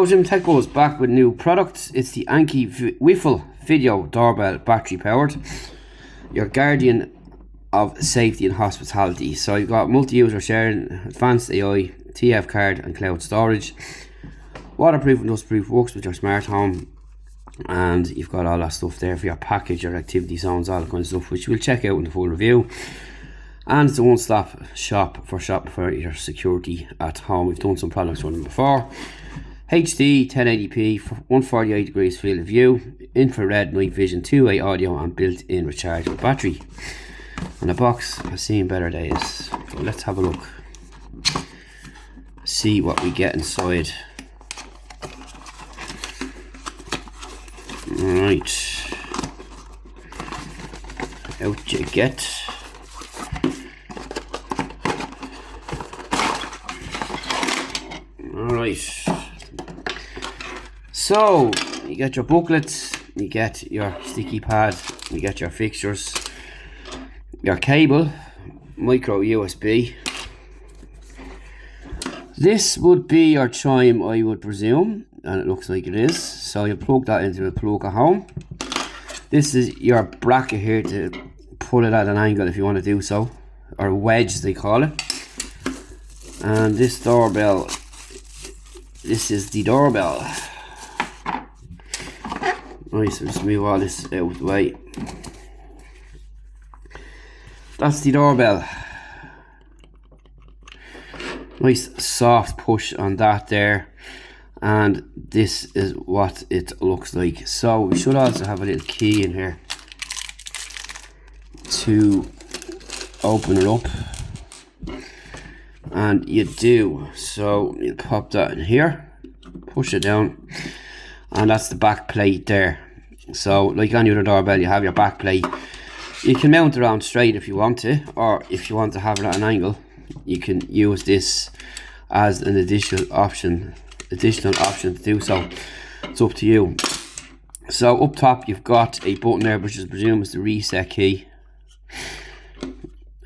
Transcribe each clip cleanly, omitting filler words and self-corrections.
Hello, Jim Techbo's back with new products. It's the ANNKE Whiffle video doorbell, battery powered, your guardian of safety and hospitality. So you've got multi-user sharing, advanced AI, TF card and cloud storage, waterproof and dustproof, works with your smart home, and you've got all that stuff there for your package, your activity zones, all that kind of stuff, which we'll check out in the full review. And it's a one-stop shop for shopping for your security at home. We've done some products on them before. HD 1080p, 148 degrees field of view, infrared night vision, two-way audio and built-in rechargeable battery. And the box has seen better days. So let's have a look, see what we get inside. Right, out you get. Alright, so you get your booklets, you get your sticky pad, you get your fixtures, your cable, micro USB. This would be your chime, I would presume, and it looks like it is. So you plug that into the plug at home. This is your bracket here to pull it at an angle if you want to do so, or wedge they call it. And this doorbell, this is the doorbell. Nice, so just move all this out of the way. That's the doorbell. Nice soft push on that there. And this is what it looks like. So we should also have a little key in here to open it up. And you do. So you pop that in here, push it down, and that's the back plate there. So like any other doorbell, you have your back plate. You can mount it around straight if you want to, or if you want to have it at an angle, you can use this as an additional option to do so. It's up to you. So up top you've got a button there, which is presumed is the reset key,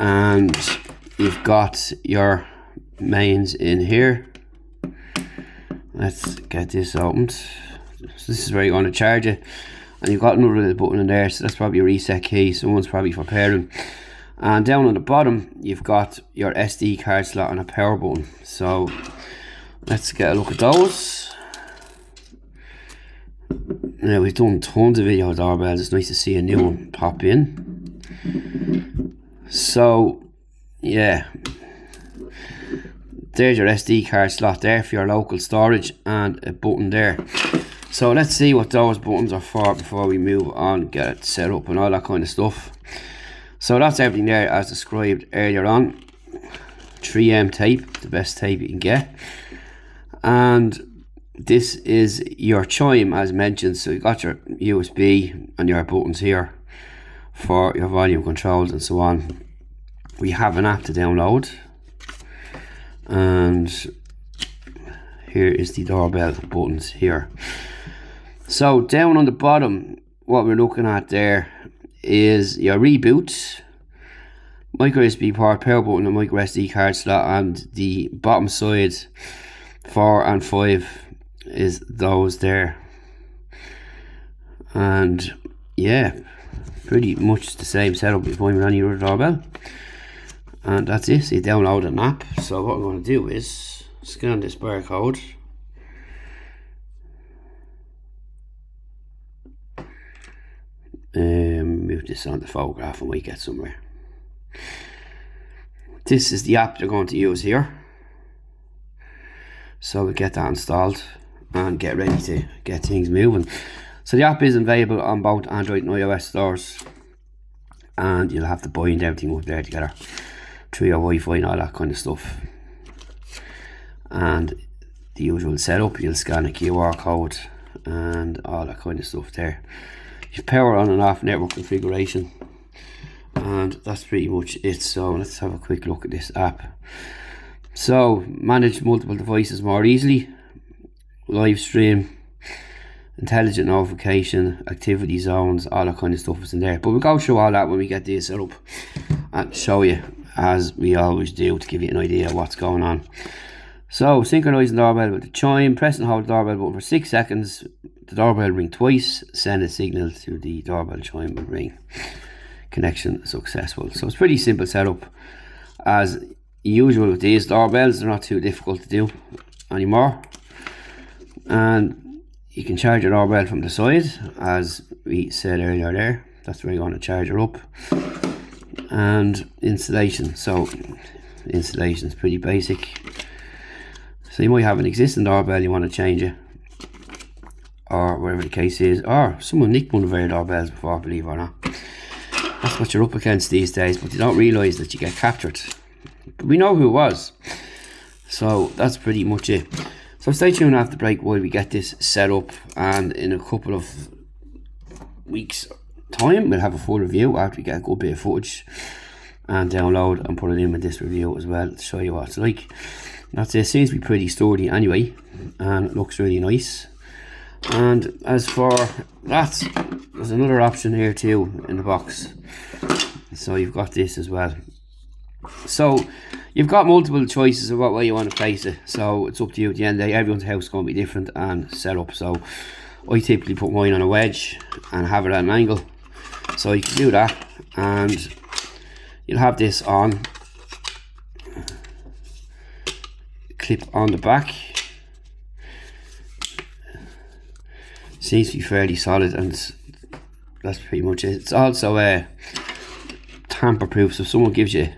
and you've got your mains in here. Let's get this opened. So this is where you're going to charge it, and you've got another little button in there, so that's probably a reset key. So one's probably for pairing. And down on the bottom you've got your SD card slot and a power button. So let's get a look at those. Now we've done tons of video doorbells, it's nice to see a new one pop in. So yeah, there's your SD card slot there for your local storage, and a button there. So let's see what those buttons are for before we move on, get it set up and all that kind of stuff. So that's everything there as described earlier on. 3M tape, the best tape you can get. And this is your chime as mentioned. So you got your USB and your buttons here for your volume controls and so on. We have an app to download, and here is the doorbell buttons here. So down on the bottom, what we're looking at there is your reboot, micro USB port, power button and micro SD card slot, and the bottom side 4 and 5 is those there. And yeah, pretty much the same setup you find with any other doorbell. And that's it, so you download an app. So what we're going to do is scan this barcode. Move this on the photograph and we get somewhere. This is the app they're going to use here. So we get that installed and get ready to get things moving. So the app is available on both Android and iOS stores, and you'll have to bind everything up there together through your Wi-Fi and all that kind of stuff. And the usual setup, you'll scan a QR code and all that kind of stuff there. You've power on and off, network configuration, and that's pretty much it. So let's have a quick look at this app. So manage multiple devices more easily, live stream, intelligent notification, activity zones, all that kind of stuff is in there. But we'll go through all that when we get this set up and show you, as we always do, to give you an idea of what's going on. So synchronizing doorbell with the chime, press and hold the doorbell button for 6 seconds. The doorbell ring twice, send a signal to the doorbell chime will ring. Connection successful. So it's pretty simple setup. As usual with these doorbells, they're not too difficult to do anymore. And you can charge your doorbell from the side, as we said earlier there. That's where you're going to charge her up. And installation. So installation is pretty basic. So you might have an existing doorbell you want to change it, or whatever the case is, or someone nicked one of our doorbells before, believe it or not. That's what you're up against these days, but you don't realise that you get captured. But we know who it was. So that's pretty much it. So stay tuned after the break while we get this set up, and in a couple of weeks time we'll have a full review after we get a good bit of footage and download and put it in with this review as well to show you what it's like. That's it. Seems to be pretty sturdy anyway, and it looks really nice. And as for that, there's another option here too in the box. So you've got this as well. So you've got multiple choices of what way you want to place it. So it's up to you at the end of the day. Everyone's house is going to be different and set up. So I typically put mine on a wedge and have it at an angle. So you can do that, and you'll have this on. Clip on the back. Seems to be fairly solid, and that's pretty much it. It's also tamper proof, so if someone gives you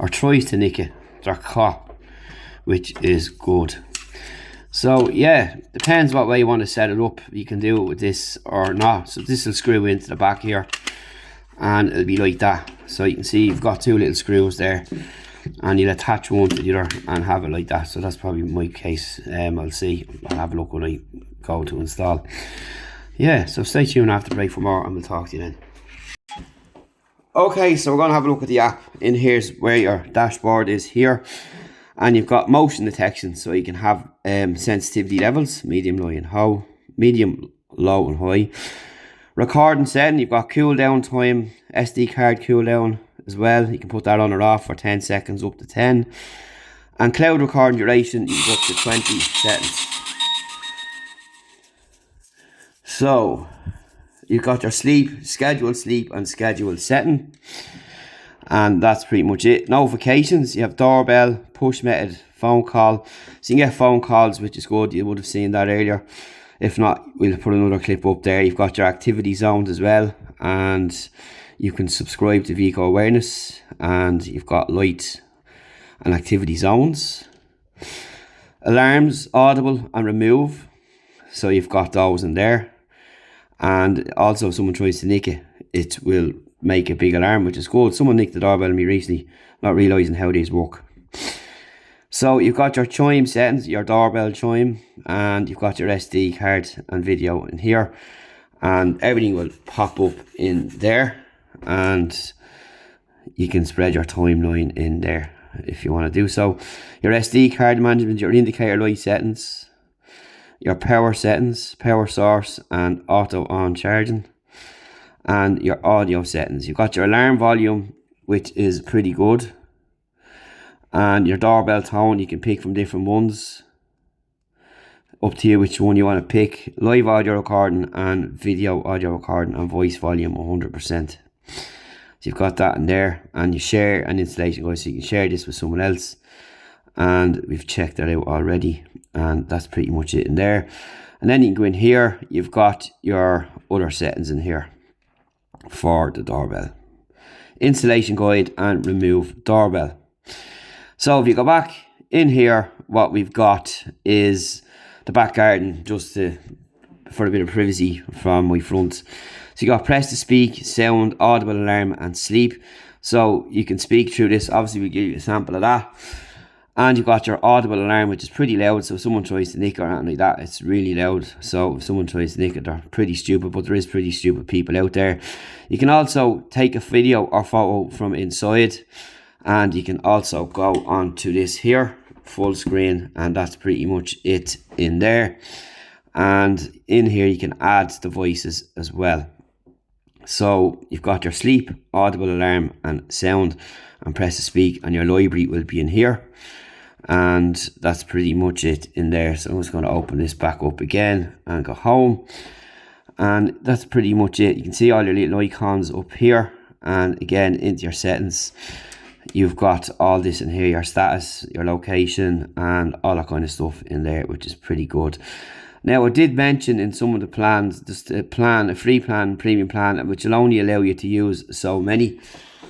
or tries to nick it, they're caught, which is good. So yeah, depends what way you want to set it up. You can do it with this or not. So this will screw into the back here, and it'll be like that. So you can see you've got two little screws there, and you'll attach one to the other and have it like that. So that's probably my case. I'll see. I'll have a look when I go to install. Yeah, so stay tuned after the break for more, and we'll talk to you then. Okay, so we're going to have a look at the app. In here's where your dashboard is here, and you've got motion detection, so you can have sensitivity levels, medium, low and high. Recording setting, you've got cool down time, SD card cool down as well. You can put that on or off for 10 seconds up to 10. And cloud recording duration, you can go up to 20 seconds. So you've got your sleep, sleep and scheduled setting, and that's pretty much it. Notifications, you have doorbell, push method, phone call. So you can get phone calls, which is good. You would have seen that earlier. If not, we'll put another clip up there. You've got your activity zones as well, and you can subscribe to vehicle awareness, and you've got light and activity zones. Alarms, audible and remove, so you've got those in there. And also if someone tries to nick it, it will make a big alarm, which is good. Someone nicked the doorbell on me recently, not realising how these work. So you've got your chime settings, your doorbell chime, and you've got your SD card and video in here, and everything will pop up in there, and you can spread your timeline in there if you want to do so. Your SD card management, your indicator light settings, your power settings, power source and auto on charging, and your audio settings. You've got your alarm volume, which is pretty good, and your doorbell tone, you can pick from different ones. Up to you which one you want to pick. Live audio recording and video audio recording and voice volume 100%. So you've got that in there, and you share an installation guide, so you can share this with someone else, and we've checked that out already, and that's pretty much it in there. And then you can go in here, you've got your other settings in here for the doorbell, installation guide and remove doorbell. So if you go back in here, what we've got is the back garden, just for a bit of privacy from my front. So you got press to speak, sound, audible alarm and sleep. So you can speak through this. Obviously we'll give you a sample of that. And you've got your audible alarm, which is pretty loud. So if someone tries to nick or anything like that, it's really loud. So if someone tries to nick it, they're pretty stupid, but there is pretty stupid people out there. You can also take a video or photo from inside, and you can also go on to this here, full screen, and that's pretty much it in there. And in here you can add the voices as well. So you've got your sleep, audible alarm and sound, and press to speak, and your library will be in here. And that's pretty much it in there. So I'm just going to open this back up again and go home, and that's pretty much it. You can see all your little icons up here, and again into your settings you've got all this in here, your status, your location, and all that kind of stuff in there, which is pretty good. Now, I did mention in some of the plans, just a free plan, premium plan, which will only allow you to use so many.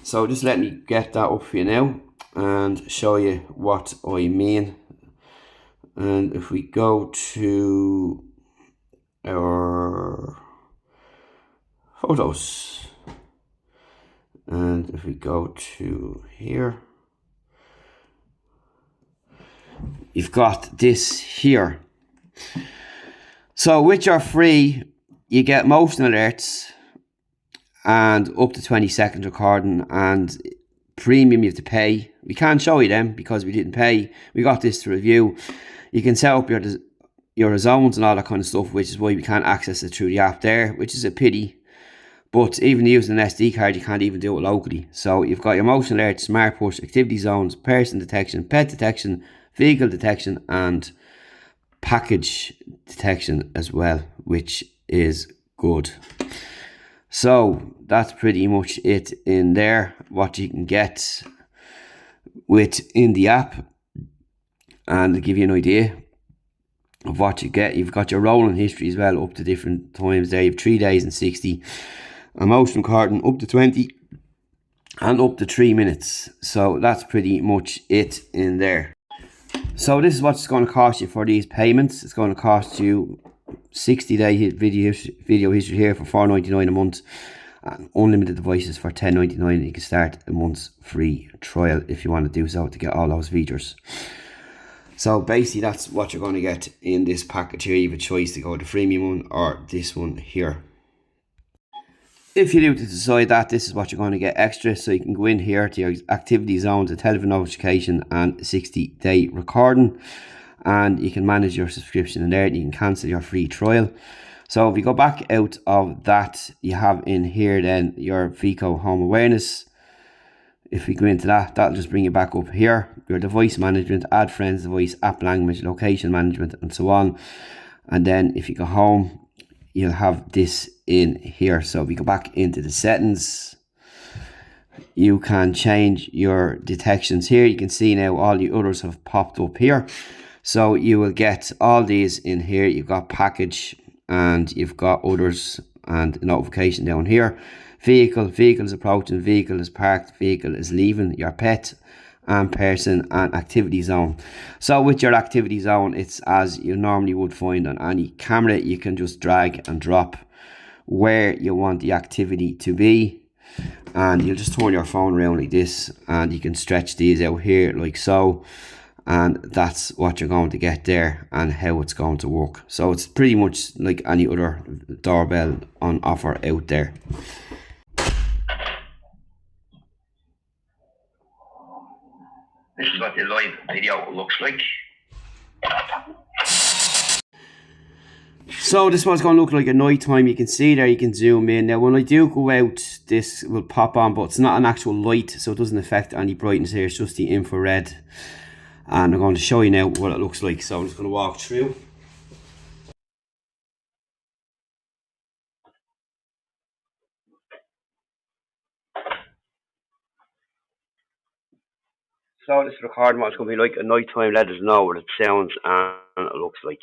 So just let me get that up for you now and show you what I mean. And if we go to our photos, and if we go to here, you've got this here. So with your free, you get motion alerts and up to 20 seconds recording, and premium you have to pay. We can't show you them because we didn't pay. We got this to review. You can set up your zones and all that kind of stuff, which is why we can't access it through the app there, which is a pity. But even using an SD card, you can't even do it locally. So you've got your motion alert, smart push, activity zones, person detection, pet detection, vehicle detection, and package detection as well, which is good. So that's pretty much it in there, what you can get within the app. And to give you an idea of what you get, you've got your rolling history as well, up to different times there. You have 3 days and 60. A motion recording up to 20 and up to 3 minutes. So that's pretty much it in there. So this is what it's going to cost you for these payments. It's going to cost you 60-day video history here for $4.99 a month, and unlimited devices for $10.99. You can start a month's free trial if you want to do so to get all those features. So basically that's what you're going to get in this package here. You have a choice to go with the freemium one or this one here. If you do decide that, this is what you're going to get extra. So you can go in here to your activity zones, a telephone notification, and 60-day recording. And you can manage your subscription in there, and you can cancel your free trial. So if you go back out of that, you have in here then your Vico Home Awareness. If we go into that, that'll just bring you back up here. Your device management, add friends device, app language, location management, and so on. And then if you go home, you'll have this in here. So if you go back into the settings, you can change your detections here. You can see now all the others have popped up here. So you will get all these in here. You've got package and you've got others and notification down here. Vehicle is approaching, vehicle is parked, vehicle is leaving, your pet and person, and activity zone. So with your activity zone, it's as you normally would find on any camera. You can just drag and drop where you want the activity to be, and you'll just turn your phone around like this, and you can stretch these out here like so, and that's what you're going to get there and how it's going to work. So it's pretty much like any other doorbell on offer out there. This is what the live video looks like. So this one's going to look like at night time. You can see there, you can zoom in. Now when I do go out, this will pop on, but it's not an actual light, so it doesn't affect any brightness here. It's just the infrared. And I'm going to show you now what it looks like. So I'm just going to walk through. So this is recording what it's going to be like at night time. Let us know what it sounds and it looks like.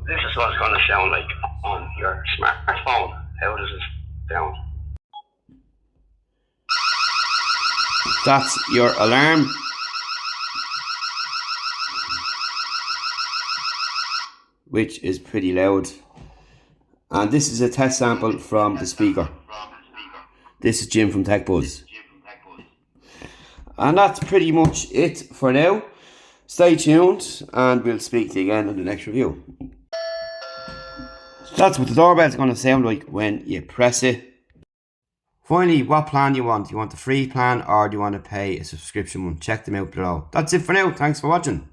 This is what it's going to sound like on your smartphone. How does it sound? That's your alarm. Which is pretty loud. And this is a test sample from the speaker. This is Jim from TechBuzz. And that's pretty much it for now. Stay tuned and we'll speak to you again in the next review. So that's what the doorbell's going to sound like when you press it. Finally, what plan do you want? Do you want the free plan or do you want to pay a subscription one? Check them out below. That's it for now. Thanks for watching.